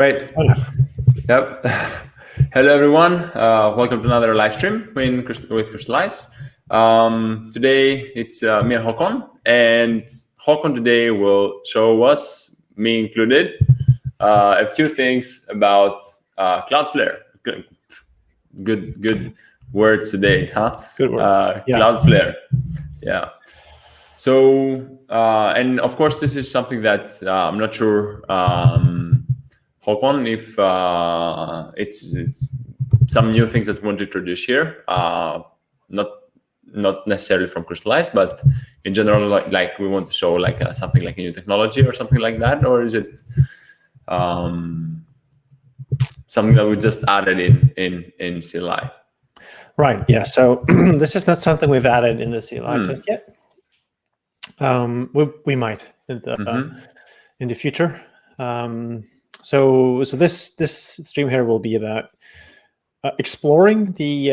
Right. Yep. Hello, everyone. Welcome to another live stream with Crystallize. Today, it's me and Håkon. And Håkon today will show us, me included, a few things about Cloudflare. Good words today, huh? Good words. Yeah. Cloudflare. Yeah. So, and of course, this is something that I'm not sure, Håkon, if it's some new things that we want to introduce here, not necessarily from Crystallize, but in general, like we want to show like something like a new technology or something like that, or is it something that we just added in CLI? Right. Yeah. So this is not something we've added in the CLI just yet. We might in the future. So this stream here will be about exploring the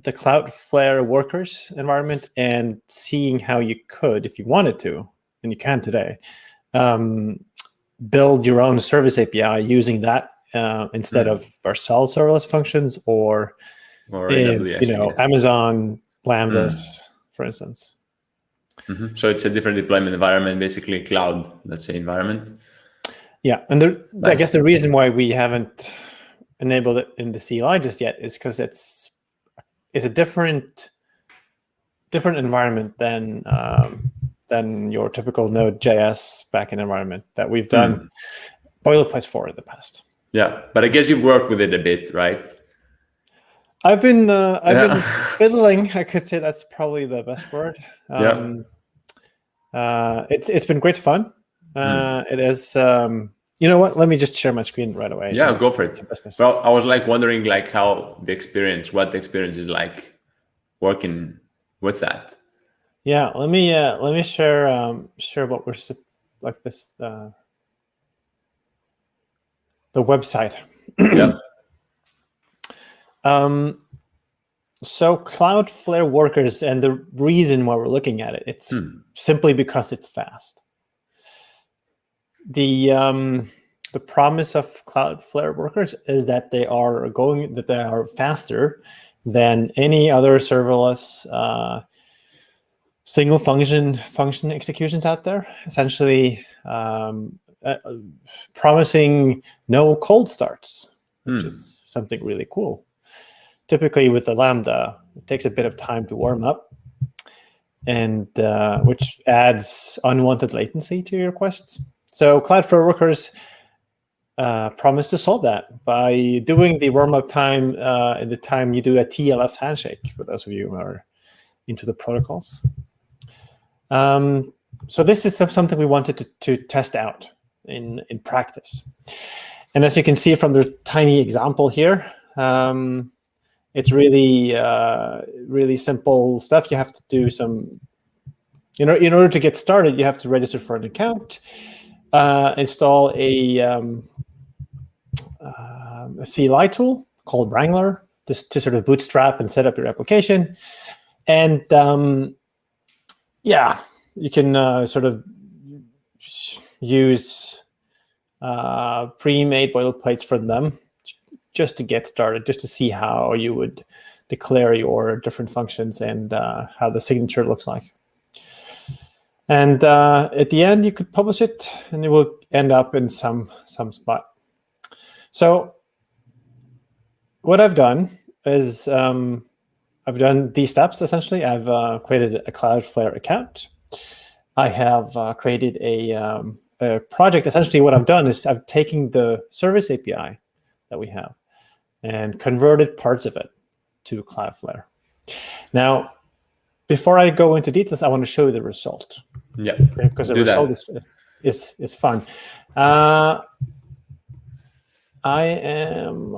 Cloudflare Workers environment and seeing how you could, if you wanted to, and you can today, build your own service API using that instead of Vercel serverless functions or AWS, Amazon Lambdas, for instance. So it's a different deployment environment, basically cloud, let's say, environment. Yeah, and I guess the reason why we haven't enabled it in the CLI just yet is because it's a different environment than your typical Node.js backend environment that we've done boilerplates for in the past. Yeah, but I guess you've worked with it a bit, right? I've been fiddling. I could say that's probably the best word. It's been great fun. It is. You know what? Let me just share my screen right away. Yeah, go for it. Well, I was wondering what the experience is like working with that. Yeah, let me share what we're like this. The website. Yeah. So Cloudflare Workers, and the reason why we're looking at it, it's simply because it's fast. The promise of Cloudflare Workers is that they are faster than any other serverless single function executions out there. Essentially, promising no cold starts, which is something really cool. Typically with the Lambda, it takes a bit of time to warm up, and which adds unwanted latency to your requests. So Cloudflare Workers promise to solve that by doing the warm-up time in the time you do a TLS handshake, for those of you who are into the protocols. So this is something we wanted to test out in practice. And as you can see from the tiny example here, it's really really simple stuff. You have to do some, in order to get started, you have to register for an account, install a CLI tool called Wrangler just to sort of bootstrap and set up your application. And yeah, you can sort of use pre-made boilerplates from them just to get started, just to see how you would declare your different functions and how the signature looks like. And at the end, you could publish it, and it will end up in some spot. So what I've done is I've done these steps, essentially. I've created a Cloudflare account. I have created a project. Essentially, what I've done is I've taken the service API that we have and converted parts of it to Cloudflare. Now, before I go into details, I want to show you the result. Yeah, because the result is fun. I am.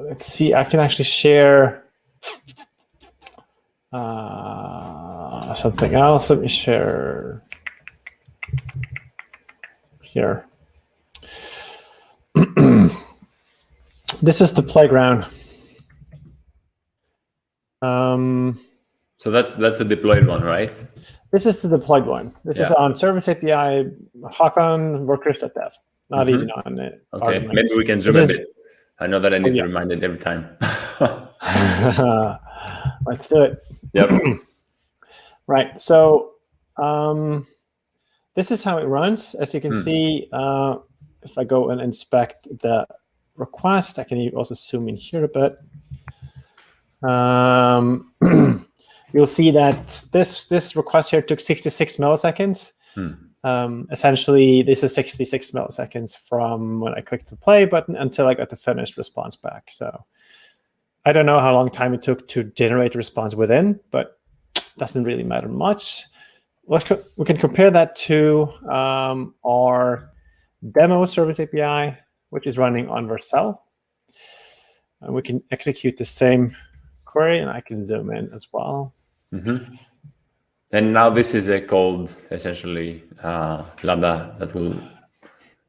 Let's see. I can actually share something else. Let me share here. This is the playground. So that's the deployed one, right? This is the deployed one. This is on Service API, Håkon workers.dev. not even on it. Okay, maybe we can zoom a bit. I know that I need to remind it every time. Let's do it. Yep. Right. So this is how it runs. As you can see, if I go and inspect the request, I can also zoom in here a bit. You'll see that this request here took 66 milliseconds. Essentially, this is 66 milliseconds from when I clicked the play button until I got the finished response back. So I don't know how long time it took to generate the response within, but it doesn't really matter much. We can compare that to our demo service API, which is running on Vercel. And we can execute the same query, and I can zoom in as well. And now this is a cold, essentially, Lambda that will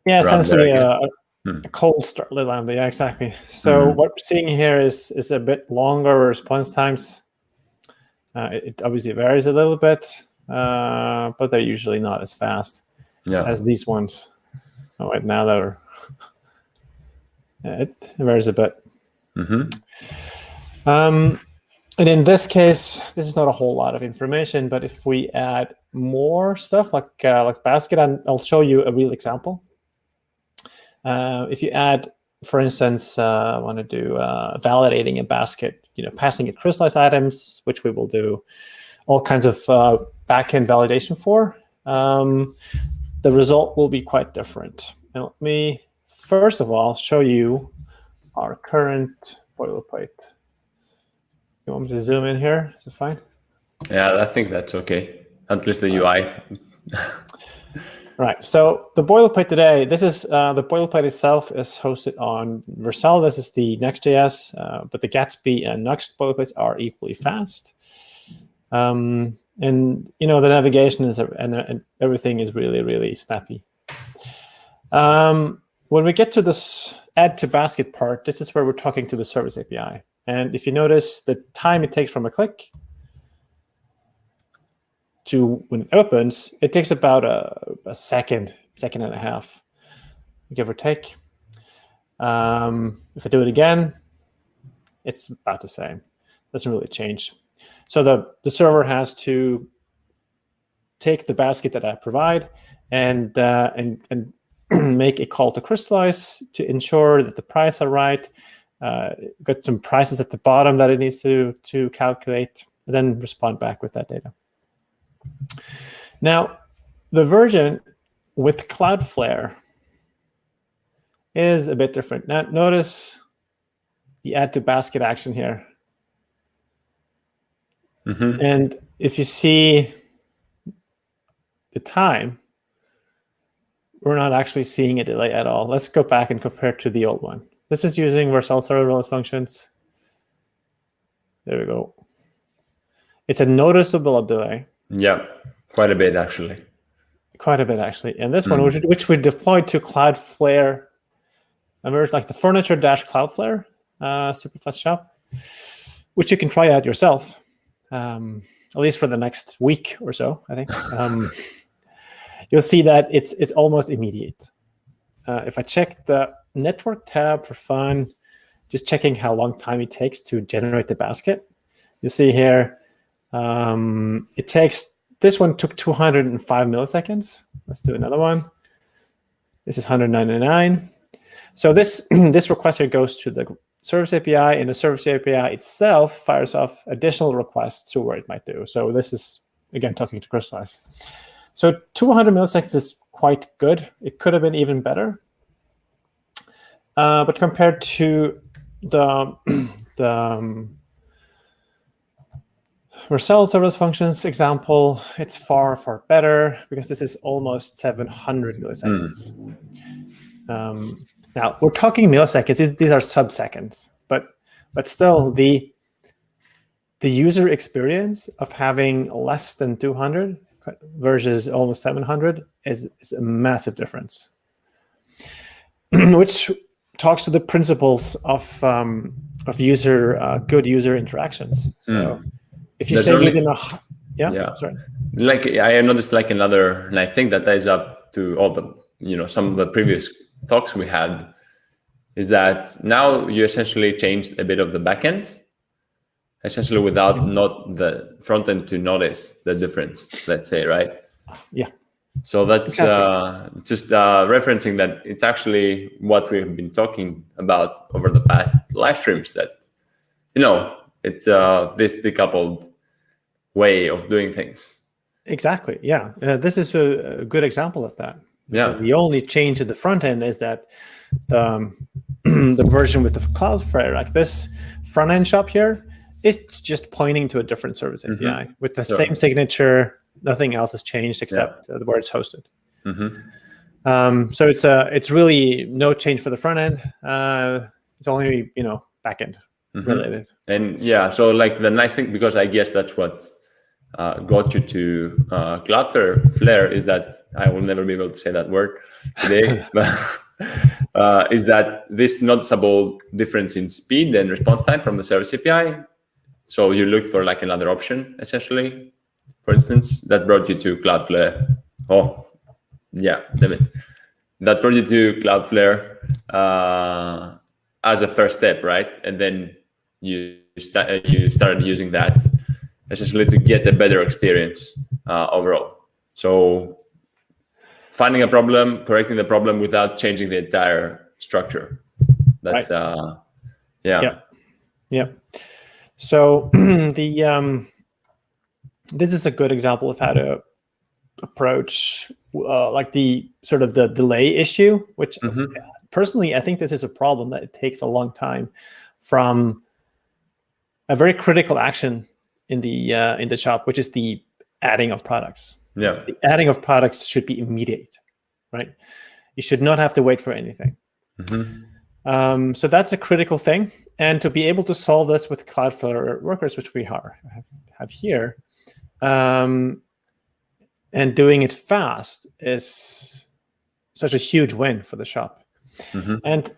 essentially a cold start Lambda. Yeah, exactly. So what we're seeing here is a bit longer response times. It obviously varies a little bit, but they're usually not as fast as these ones. Oh, wait, now they're it varies a bit. And in this case, this is not a whole lot of information, but if we add more stuff like basket, and I'll show you a real example. If you add, for instance, want to do validating a basket, passing it crystallized items, which we will do all kinds of backend validation for, the result will be quite different. And let me first of all show you our current boilerplate. You want me to zoom in here? Is it fine? Yeah, I think that's okay. At least the UI. Right. So the boilerplate today, this is the boilerplate itself is hosted on Vercel. This is the Next.js, but the Gatsby and Nuxt boilerplates are equally fast. And the navigation is and everything is really, really snappy. When we get to this add to basket part, this is where we're talking to the service API. And if you notice the time it takes from a click to when it opens, it takes about a second and a half, give or take. If I do it again, it's about the same. Doesn't really change. So the server has to take the basket that I provide and make a call to Crystallize to ensure that the prices are right. Got some prices at the bottom that it needs to calculate, and then respond back with that data. Now, the version with Cloudflare is a bit different. Now, notice the add to basket action here. And if you see the time, we're not actually seeing a delay at all. Let's go back and compare to the old one. This is using Vercel serverless functions. There we go. It's a noticeable delay. Yeah, quite a bit actually. Quite a bit actually. And this one, which we deployed to Cloudflare, remember, like the furniture-Cloudflare superfast shop, which you can try out yourself, at least for the next week or so, I think. You'll see that it's almost immediate. If I check the network tab for fun, just checking how long time it takes to generate the basket, you see here, this one took 205 milliseconds. Let's do another one. This is 199. So this request here goes to the service API, and the service API itself fires off additional requests to where it might do. So this is, again, talking to Crystallize. So 200 milliseconds is quite good. It could have been even better. But compared to the Vercel serverless functions example, it's far, far better because this is almost 700 milliseconds. Now, we're talking milliseconds. These are sub-seconds. But still, the user experience of having less than 200 versus almost 700 is a massive difference, which talks to the principles of good user interactions. So if you say within a sorry, like I noticed, like another nice thing that ties up to all the some of the previous talks we had is that now you essentially changed a bit of the backend, essentially without not the front end to notice the difference, let's say, right? Yeah. So that's Exactly. just referencing that it's actually what we've been talking about over the past live streams, that, it's this decoupled way of doing things. Exactly. Yeah. This is a good example of that. Because the only change in the front end is that the version with the Cloudflare, like this front end shop here, it's just pointing to a different service API with the same signature. Nothing else has changed except where it's hosted. So it's really no change for the front end. It's only back end related. And so like the nice thing, because I guess that's what got you to Cloudflare is that I will never be able to say that word today, but is that this noticeable difference in speed and response time from the service API. So you looked for like another option, essentially, for instance, that brought you to Cloudflare. Oh, yeah, damn it. That brought you to Cloudflare as a first step, right? And then you started using that essentially to get a better experience overall. So finding a problem, correcting the problem without changing the entire structure. That's right. Yeah. So this is a good example of how to approach like the sort of the delay issue, which personally I think this is a problem that it takes a long time from a very critical action in the shop, which is the adding of products. The adding of products should be immediate, right? You should not have to wait for anything. So that's a critical thing. And to be able to solve this with Cloudflare Workers, which we have here, and doing it fast is such a huge win for the shop. And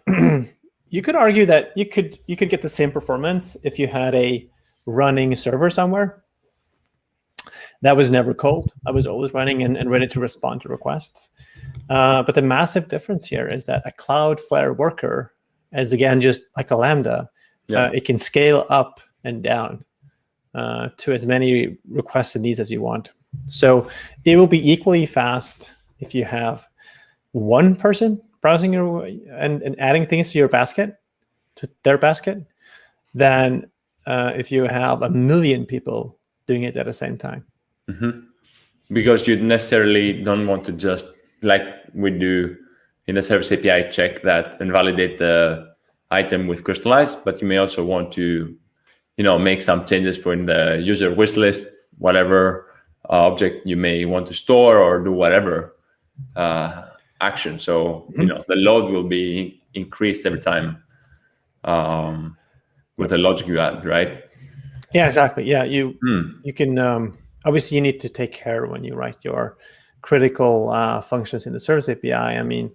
you could argue that you could get the same performance if you had a running server somewhere that was never cold. I was always running and ready to respond to requests. But the massive difference here is that a Cloudflare worker is, again, just like a Lambda. It can scale up and down to as many requests and needs as you want. So it will be equally fast if you have one person browsing and adding things to your basket, to their basket, than if you have 1 million people doing it at the same time. Because you necessarily don't want to just, like we do in the Service API, check that and validate the item with Crystallize, but you may also want to, make some changes for in the user wish list, whatever object you may want to store or do whatever action. So, the load will be increased every time with the logic you add, right? Yeah, exactly. Yeah, you can obviously you need to take care when you write your critical functions in the Service API. I mean,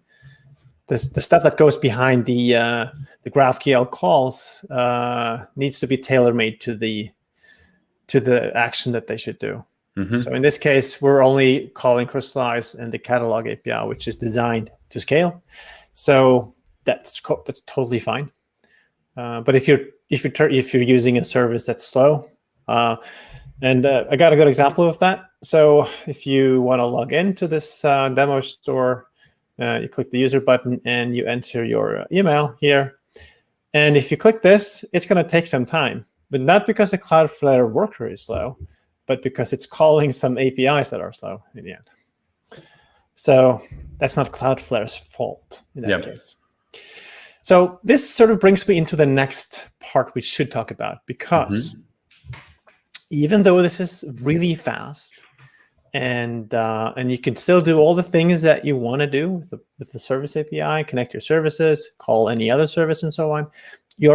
the stuff that goes behind the GraphQL calls needs to be tailor-made to the action that they should do. So in this case, we're only calling Crystallize and the catalog API, which is designed to scale. So that's totally fine. But if you're using a service that's slow, and I got a good example of that. So if you want to log into this demo store, you click the user button and you enter your email here. And if you click this, it's going to take some time, but not because the Cloudflare worker is slow, but because it's calling some APIs that are slow in the end. So that's not Cloudflare's fault in that case. So this sort of brings me into the next part we should talk about, because even though this is really fast and you can still do all the things that you want to do with the Service API, connect your services, call any other service, and so on, you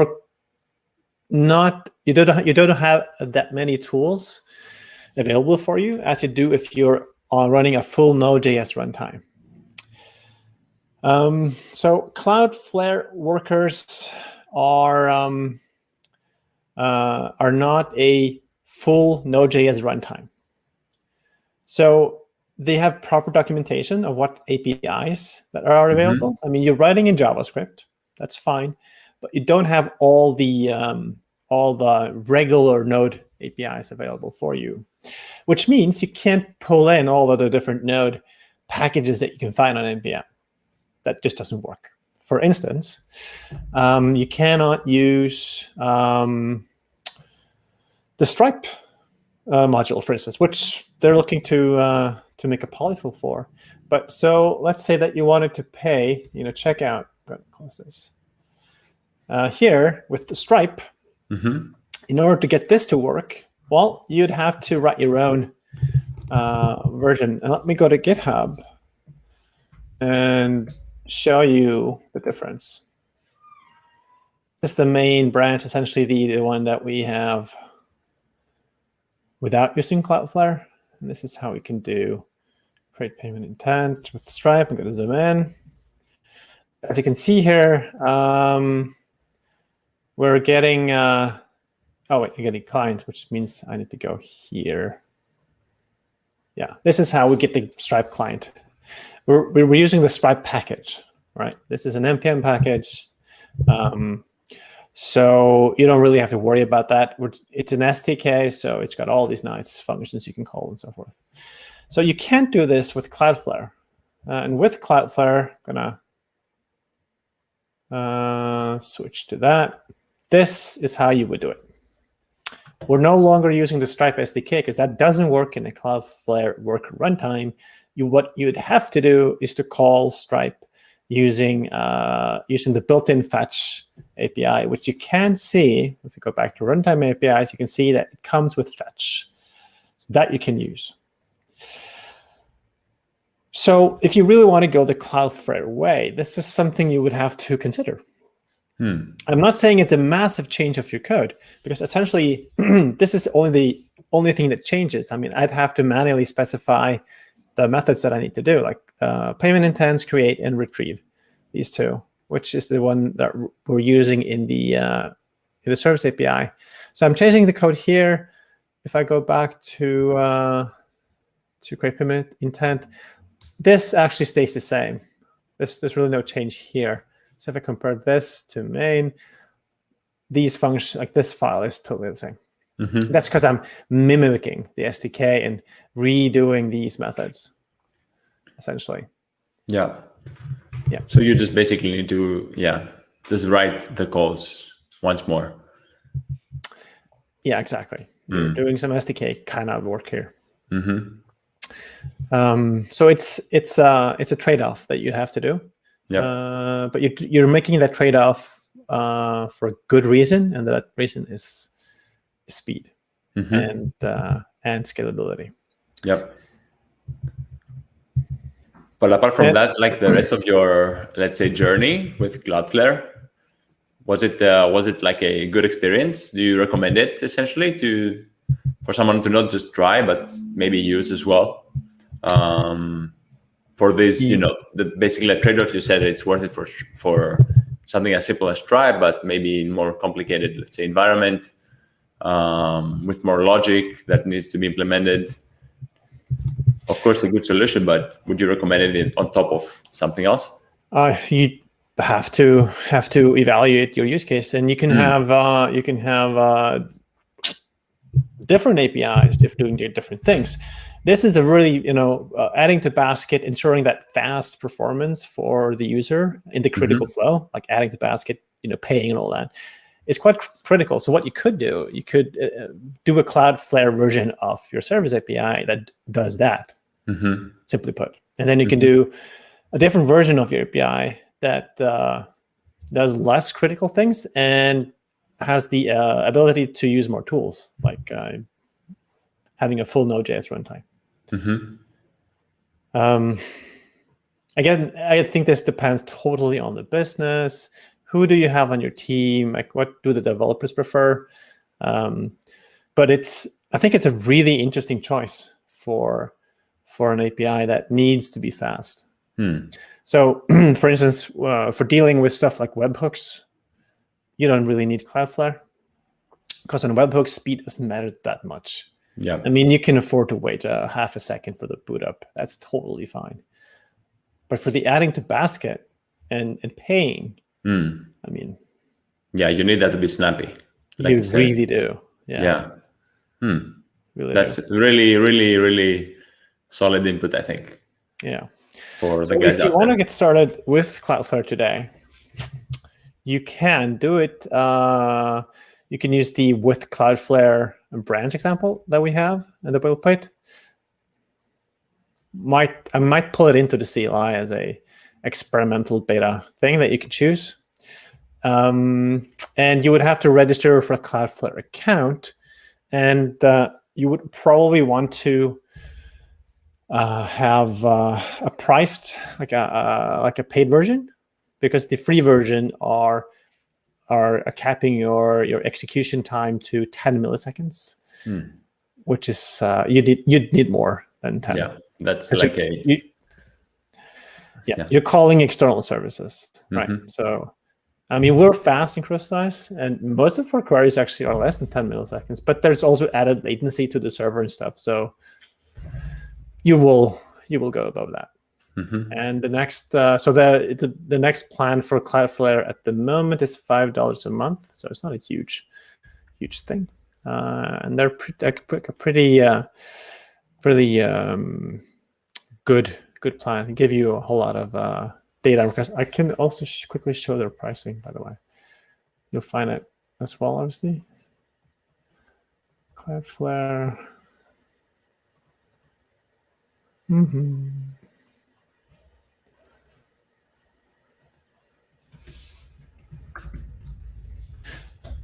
don't have that many tools available for you as you do if you're running a full Node.js runtime. So Cloudflare Workers are not a full Node.js runtime. So they have proper documentation of what APIs that are available. I mean, you're writing in JavaScript, that's fine, but you don't have all the regular Node APIs available for you, which means you can't pull in all of the different Node packages that you can find on NPM. That just doesn't work. For instance, you cannot use the Stripe module, for instance, which they're looking to make a polyfill for. But so let's say that you wanted to pay, checkout. Close this. Here with the Stripe, in order to get this to work, well, you'd have to write your own version. And let me go to GitHub and show you the difference. This is the main branch, essentially the one that we have without using Cloudflare. And this is how we can do create payment intent with Stripe. I'm going to zoom in. As you can see here, we're getting, oh wait, you're getting client, which means I need to go here. Yeah, this is how we get the Stripe client. We're using the Stripe package, right? This is an NPM package. So you don't really have to worry about that. It's an SDK, so it's got all these nice functions you can call and so forth. So you can't do this with Cloudflare. And with Cloudflare, I'm gonna switch to that. This is how you would do it. We're no longer using the Stripe SDK because that doesn't work in a Cloudflare worker runtime. What you'd have to do is to call Stripe using the built-in fetch API, which you can see, if you go back to runtime APIs, you can see that it comes with fetch. So that you can use. So if you really want to go the Cloudflare way, this is something you would have to consider. I'm not saying it's a massive change of your code, because essentially this is the only thing that changes. I mean, I'd have to manually specify the methods that I need to do, like payment intents, create, and retrieve, these two, which is the one that we're using in the service API. So I'm changing the code here. If I go back to create payment intent, this actually stays the same. There's really no change here. So if I compare this to main, these functions, like this file, is totally the same. That's because I'm mimicking the SDK and redoing these methods, essentially. Yeah. Yeah. So you just basically need to, just write the calls once more. Yeah, exactly. You're doing some SDK kind of work here. So it's a trade-off that you have to do. Yeah. But you're making that trade-off for a good reason, and that reason is speed and scalability. Yep. But apart from that, like the rest of your, let's say, journey with Cloudflare, was it like a good experience? Do you recommend it essentially for someone to not just try but maybe use as well? For this, basically the trade-off you said, it's worth it for something as simple as Stripe, but maybe in more complicated, let's say, environment with more logic that needs to be implemented. Of course, a good solution, but would you recommend it on top of something else? You have to evaluate your use case, and you can have different APIs doing different things. This is a really, adding to basket, ensuring that fast performance for the user in the critical flow, like adding to basket, paying and all that, is quite critical. So what you could do, do a Cloudflare version of your service API that does that, simply put. And then you can do a different version of your API that does less critical things and has the ability to use more tools, like having a full Node.js runtime. Again, I think this depends totally on the business. Who do you have on your team? Like, what do the developers prefer? But I think it's a really interesting choice for an API that needs to be fast. So, for instance, for dealing with stuff like webhooks, you don't really need Cloudflare, because on webhooks, speed doesn't matter that much. Yeah. I mean, you can afford to wait half a second for the boot up. That's totally fine. But for the adding to basket and paying, I mean, yeah, you need that to be snappy. Like you really do. Yeah. Really That's do. really, really, really solid input, I think. Yeah. For the So guys if you out want to there. get started with Cloudflare today, you can do it. You can use the with Cloudflare branch example that we have in the boilerplate. I might pull it into the CLI as a experimental beta thing that you can choose. And you would have to register for a Cloudflare account, and you would probably want to have a priced, like a paid version, because the free version are capping your execution time to 10 milliseconds, which is you'd need more than 10. Yeah, that's like you're calling external services, right? So, I mean, we're fast in Crystallize, and most of our queries actually are less than 10 milliseconds, but there's also added latency to the server and stuff. So you will go above that. And the next, so the next plan for Cloudflare at the moment is $5 a month. So it's not a huge thing. And they're pretty good plan. They give you a whole lot of data. Because I can also quickly show their pricing, by the way. You'll find it as well, obviously. Cloudflare.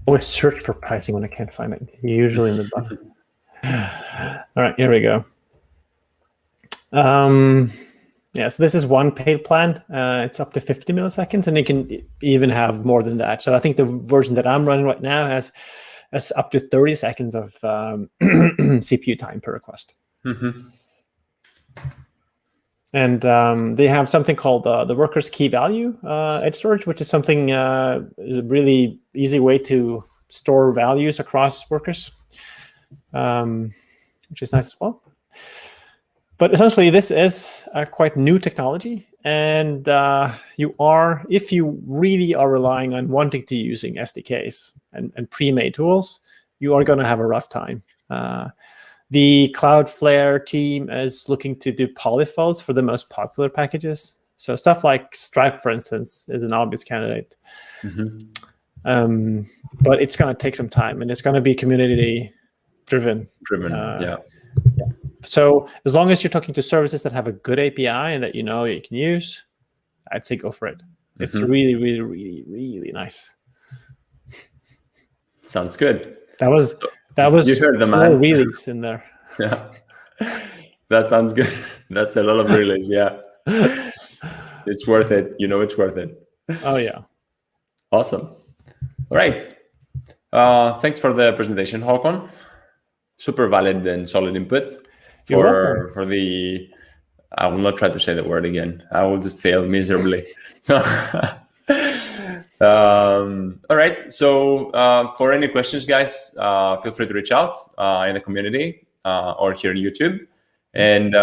Always search for pricing when I can't find it. Usually in the button. All right, here we go. Yeah, so this is one paid plan. It's up to 50 milliseconds, and you can even have more than that. So I think the version that I'm running right now has up to 30 seconds of CPU time per request. And they have something called the workers key value edge storage, which is something is a really easy way to store values across workers, which is nice as well. But essentially, this is a quite new technology, and if you really are relying on wanting to using SDKs and pre-made tools, you are going to have a rough time. The Cloudflare team is looking to do polyfills for the most popular packages. So stuff like Stripe, for instance, is an obvious candidate. But it's going to take some time, and it's going to be community driven. Yeah. So as long as you're talking to services that have a good API and that you can use, I'd say go for it. It's really, really, really, really nice. Sounds good. That was you heard the 4 man. wheelies in there. Yeah, that sounds good. That's a lot of relays. Yeah, it's worth it. It's worth it. Oh yeah. Awesome. All right. Thanks for the presentation, Håkon. Super valid and solid input for the. I will not try to say the word again. I will just fail miserably. All right. So for any questions, guys, feel free to reach out in the community or here on YouTube. And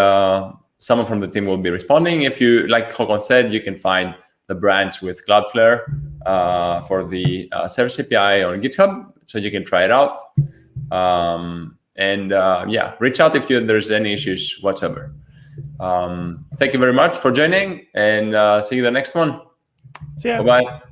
someone from the team will be responding. If you, like Håkon said, you can find the branch with Cloudflare for the Service API on GitHub, so you can try it out. Reach out if there's any issues whatsoever. Thank you very much for joining, and see you in the next one. See ya. Bye-bye.